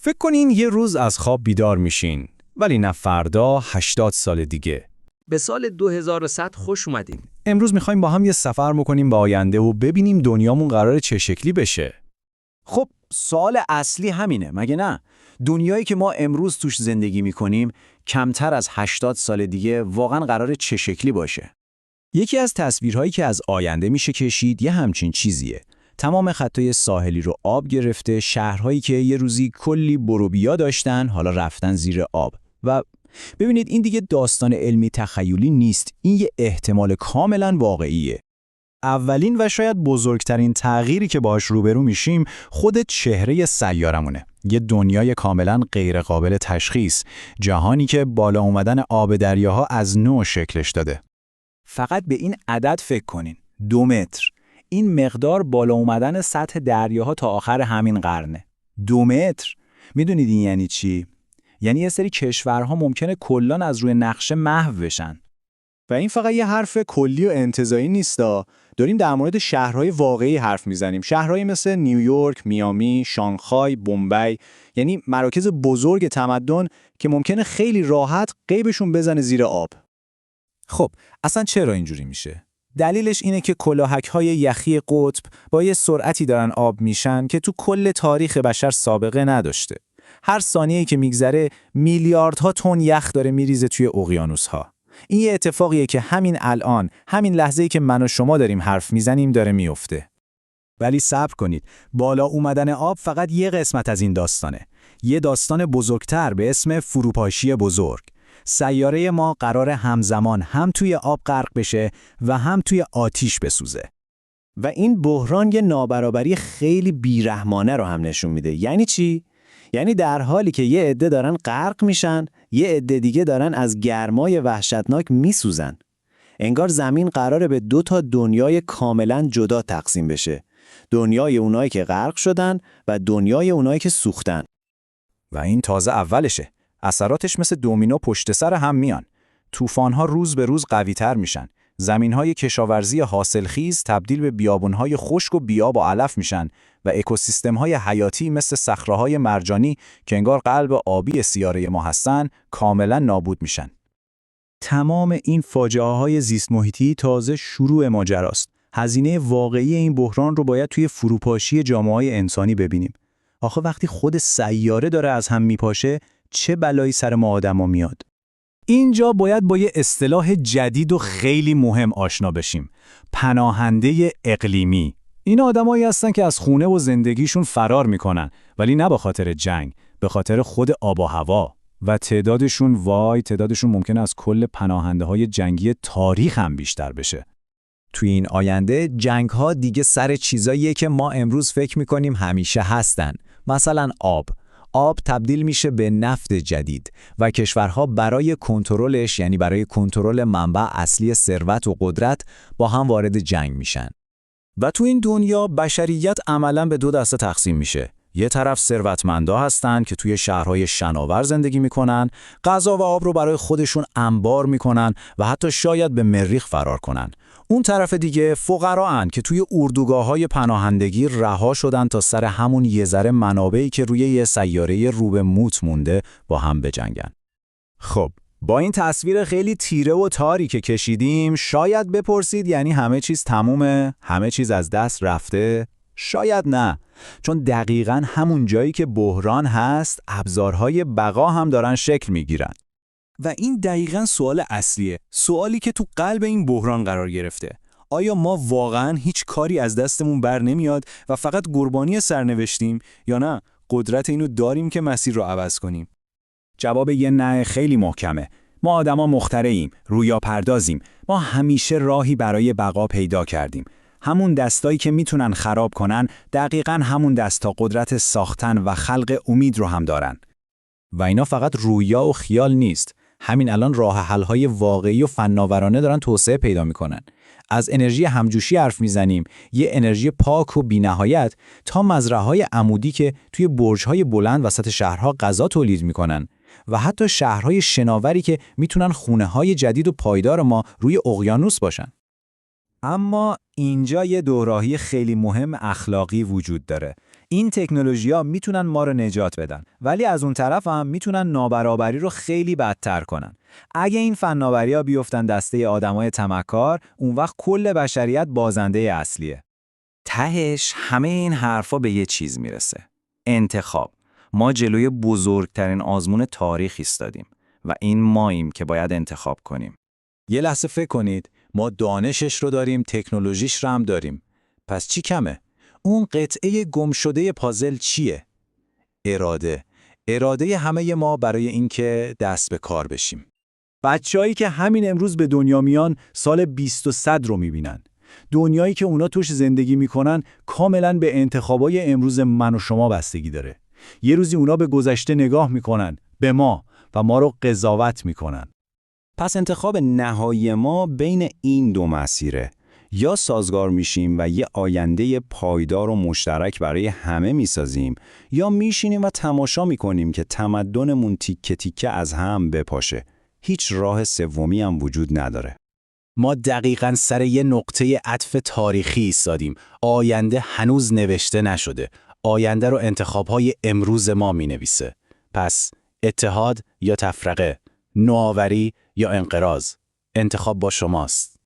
فکر کنین یه روز از خواب بیدار میشین، ولی نه فردا 80 سال دیگه. به سال 2100 خوش اومدین. امروز میخوایم با هم یه سفر بکنیم به آینده و ببینیم دنیامون قراره چه شکلی بشه. خب سوال اصلی همینه مگه نه؟ دنیایی که ما امروز توش زندگی میکنیم کمتر از 80 سال دیگه واقعا قراره چه شکلی باشه؟ یکی از تصویرهایی که از آینده میشه کشید یه همچین چیزیه. تمام خطای ساحلی رو آب گرفته، شهرهایی که یه روزی کلی بروبیا داشتن حالا رفتن زیر آب. و ببینید این دیگه داستان علمی تخیلی نیست، این یه احتمال کاملا واقعیه. اولین و شاید بزرگترین تغییری که باهاش روبرو میشیم خود چهره سیارمونه. یه دنیای کاملا غیر قابل تشخیص، جهانی که بالا اومدن آب دریاها از نو شکلش داده. فقط به این عدد فکر کنین، 2 متر. این مقدار بالا اومدن سطح دریاها تا آخر همین قرنه. 2 متر. میدونید این یعنی چی؟ یعنی یه سری کشورها ممکنه کلاً از روی نقشه محو بشن. و این فقط یه حرف کلی و انتزاعی نیستا. داریم در مورد شهرهای واقعی حرف میزنیم. شهرهایی مثل نیویورک، میامی، شانگهای، بمبئی، یعنی مراکز بزرگ تمدن که ممکنه خیلی راحت غیبشون بزنه زیر آب. خب اصلا چرا اینجوری میشه؟ دلیلش اینه که کلاهک‌های یخی قطب با یه سرعتی دارن آب میشن که تو کل تاریخ بشر سابقه نداشته. هر ثانیه‌ای که میگذره میلیاردها تن یخ داره میریزه توی اقیانوس‌ها. این یه اتفاقیه که همین الان، همین لحظه‌ای که من و شما داریم حرف میزنیم داره میفته. ولی صبر کنید، بالا اومدن آب فقط یه قسمت از این داستانه. یه داستان بزرگتر به اسم فروپاشی بزرگ. سیاره ما قراره همزمان هم توی آب غرق بشه و هم توی آتیش بسوزه. و این بحران یه نابرابری خیلی بیرحمانه رو هم نشون میده. یعنی چی؟ یعنی در حالی که یه عده دارن غرق میشن، یه عده دیگه دارن از گرمای وحشتناک میسوزن. انگار زمین قراره به 2 تا دنیای کاملا جدا تقسیم بشه. دنیای اونایی که غرق شدن و دنیای اونایی که سوختن. و این تازه اولشه. اثراتش مثل دومینو پشت سر هم میان. طوفان‌ها روز به روز قوی‌تر میشن. زمین‌های کشاورزی حاصلخیز تبدیل به بیابون‌های خشک و بیاب و علف میشن و اکوسیستم‌های حیاتی مثل صخره‌های مرجانی که انگار قلب آبی سیاره ما هستن کاملا نابود میشن. تمام این فاجعه‌های زیست محیطی تازه شروع ماجراست. هزینه واقعی این بحران رو باید توی فروپاشی جامعه‌های انسانی ببینیم. آخه وقتی خود سیاره داره از هم میپاشه، چه بلایی سر ما آدما میاد؟ اینجا باید با یه اصطلاح جدید و خیلی مهم آشنا بشیم. پناهنده اقلیمی. این آدمایی هستن که از خونه و زندگیشون فرار میکنن، ولی نه به خاطر جنگ، به خاطر خود آب و هوا. و تعدادشون ممکنه از کل پناهنده‌های جنگی تاریخ هم بیشتر بشه. توی این آینده جنگ‌ها دیگه سر چیزاییه که ما امروز فکر می‌کنیم همیشه هستن. مثلا آب تبدیل میشه به نفت جدید و کشورها برای کنترلش، یعنی برای کنترل منبع اصلی ثروت و قدرت، با هم وارد جنگ میشن. و تو این دنیا بشریت عملاً به 2 دسته تقسیم میشه. یه طرف ثروتمندا هستن که توی شهرهای شناور زندگی میکنن، غذا و آب رو برای خودشون انبار میکنن و حتی شاید به مریخ فرار کنن. اون طرف دیگه فقراان که توی اردوگاه‌های پناهندگی رها شدن تا سر همون یه ذره منابعی که روی یه سیاره رو به موت مونده با هم بجنگن. خب با این تصویر خیلی تیره و تاری که کشیدیم، شاید بپرسید یعنی همه چیز تمومه؟ همه چیز از دست رفته؟ شاید نه، چون دقیقاً همون جایی که بحران هست، ابزارهای بقا هم دارن شکل میگیرن. و این دقیقاً سوال اصلیه، سوالی که تو قلب این بحران قرار گرفته. آیا ما واقعاً هیچ کاری از دستمون بر نمیاد و فقط قربانی سرنوشتیم، یا نه قدرت اینو داریم که مسیر رو عوض کنیم؟ جواب یه نه خیلی محکمه. ما آدما مخترعیم، رویا پردازیم. ما همیشه راهی برای بقا پیدا کردیم. همون دستایی که میتونن خراب کنن، دقیقاً همون دستا قدرت ساختن و خلق امید رو هم دارن. و اینا فقط رویا و خیال نیست. همین الان راه حل‌های واقعی و فناورانه دارن توسعه پیدا میکنن. از انرژی همجوشی حرف میزنیم، یه انرژی پاک و بی‌نهایت، تا مزرعه‌های عمودی که توی برج‌های بلند وسط شهرها غذا تولید میکنن و حتی شهرهای شناوری که میتونن خونه‌های جدید و پایدار ما روی اقیانوس باشن. اما اینجا یه دوراهی خیلی مهم اخلاقی وجود داره. این تکنولوژی‌ها میتونن ما رو نجات بدن، ولی از اون طرف هم میتونن نابرابری رو خیلی بدتر کنن. اگه این فناوری‌ها بیفتن دسته آدمای طمع‌کار، اون وقت کل بشریت بازنده اصلیه. تهش همه این حرفا به یه چیز میرسه. انتخاب. ما جلوی بزرگترین آزمون تاریخ ایستادیم و این ماییم که باید انتخاب کنیم. یه لحظه فکر کنید، ما دانشش رو داریم، تکنولوژیش رو هم داریم. پس چی کمه؟ اون قطعه گمشده پازل چیه؟ اراده. اراده همه ما برای اینکه دست به کار بشیم. بچه‌هایی که همین امروز به دنیا میان سال 2100 رو میبینن. دنیایی که اونا توش زندگی میکنن کاملاً به انتخابای امروز من و شما بستگی داره. یه روزی اونا به گذشته نگاه میکنن، به ما، و ما رو قضاوت میکنن. پس انتخاب نهایی ما بین این دو مسیره. یا سازگار میشیم و یه آینده پایدار و مشترک برای همه میسازیم، یا میشینیم و تماشا میکنیم که تمدنمون تیکه تیکه از هم بپاشه. هیچ راه سومی هم وجود نداره. ما دقیقاً سر یه نقطه عطف تاریخی ایستادیم. آینده هنوز نوشته نشده. آینده رو انتخاب‌های امروز ما می‌نویسه. پس اتحاد یا تفرقه، نوآوری یا انقراض، انتخاب با شماست.